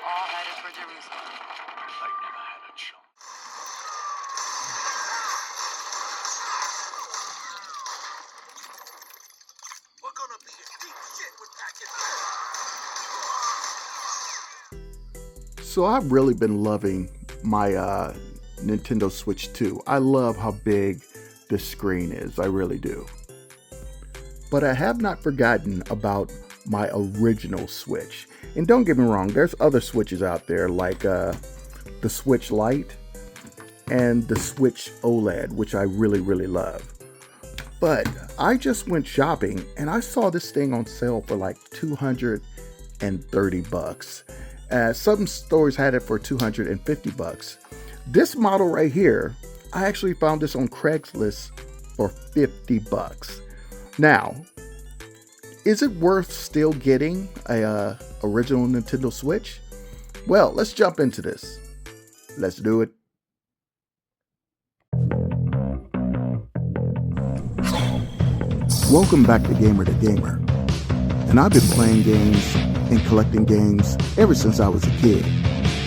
All headed for Jerusalem. I never had a chance. We're gonna be in deep shit with Pakistan. So I've really been loving my Nintendo Switch 2. I love how big the screen is. I really do. But I have not forgotten about my original Switch. And don't get me wrong, there's other Switches out there like the Switch Lite and the Switch OLED, which I really, really love. But I just went shopping and I saw this thing on sale for like $230. Some stores had it for $250. This model right here, I actually found this on Craigslist for $50. Now, is it worth still getting a original Nintendo Switch? Well, let's jump into this. Let's do it. Welcome back to Gamer to Gamer. And I've been playing games and collecting games ever since I was a kid.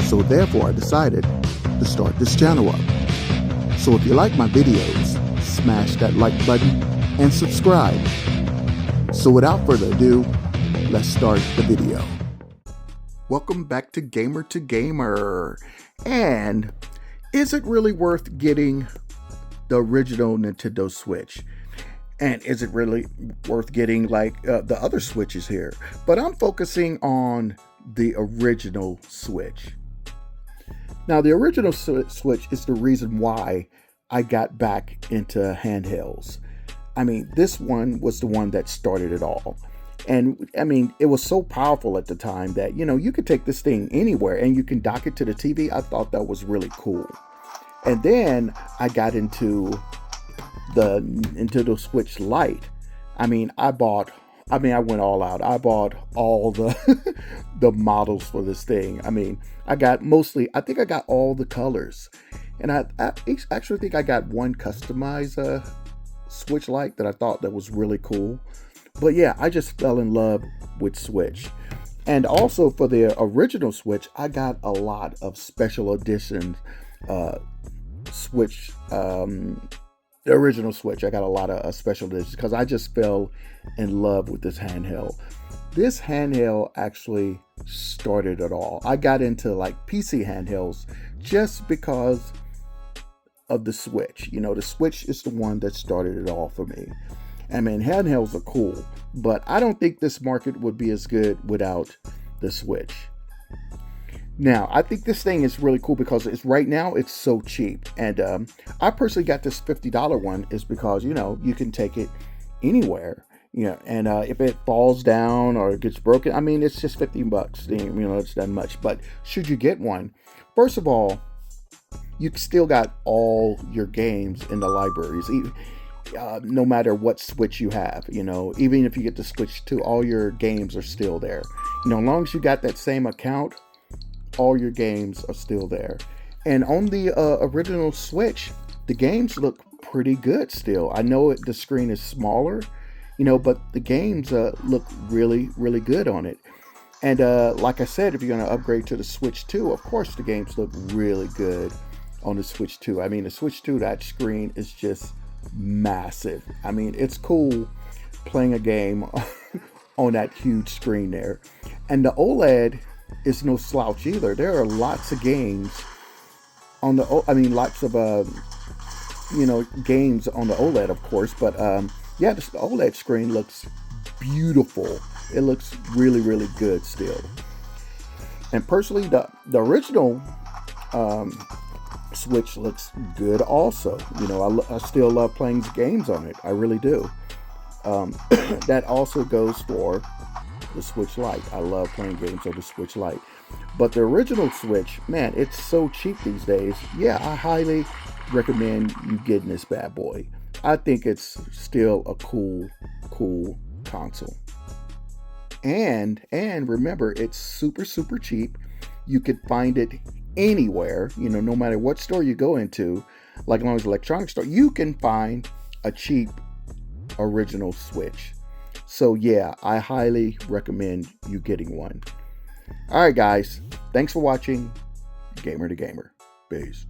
So therefore I decided to start this channel up. So if you like my videos, smash that like button and subscribe. So without further ado, let's start the video. Welcome back to Gamer. And is it really worth getting the original Nintendo Switch? And is it really worth getting like the other Switches here? But I'm focusing on the original Switch. Now, the original Switch is the reason why I got back into handhelds. I mean, this one was the one that started it all. And I mean, it was so powerful at the time that, you know, you could take this thing anywhere and you can dock it to the TV. I thought that was really cool. And then I got into the Nintendo Switch Lite. I went all out. I bought all the the models for this thing. I mean, I think I got all the colors. And I actually think I got one customized Switch Lite that I thought that was really cool. But yeah, I just fell in love with Switch. And also for the original Switch, I got a lot of special editions Switch the original Switch. I got a lot of special editions because I just fell in love with this handheld. This handheld actually started it all. I got into like PC handhelds just because of the Switch. You know, the Switch is the one that started it all for me. I mean, handhelds are cool, but I don't think this market would be as good without the Switch. Now, I think this thing is really cool because right now it's so cheap. And I personally got this $50 one is because, you know, you can take it anywhere. You know, and if it falls down or it gets broken, I mean, it's just $50. You know, it's not much. But should you get one, first of all, you still got all your games in the libraries. No matter what Switch you have, you know, even if you get the Switch 2, all your games are still there. You know, as long as you got that same account, all your games are still there. And on the original Switch, the games look pretty good still. I know the screen is smaller, you know, but the games look really, really good on it. And like I said, if you're going to upgrade to the Switch 2, of course the games look really good on the Switch 2. I mean, the Switch 2, that screen is just massive. I mean, it's cool playing a game on that huge screen there. And the OLED is no slouch either. There are lots of games on the, lots of, games on the OLED, of course. But yeah, the OLED screen looks beautiful. It looks really, really good still. And personally, the original Switch looks good also. You know, I still love playing games on it. I really do. That also goes for the Switch Lite. I love playing games on the Switch Lite. But the original Switch, man, it's so cheap these days. Yeah, I highly recommend you getting this bad boy. I think it's still a cool console. And remember, it's super, super cheap. You can find it anywhere, you know, no matter what store you go into, like as long as electronics store, you can find a cheap original Switch. So yeah, I highly recommend you getting one. All right, guys. Thanks for watching Gamer to Gamer. Peace.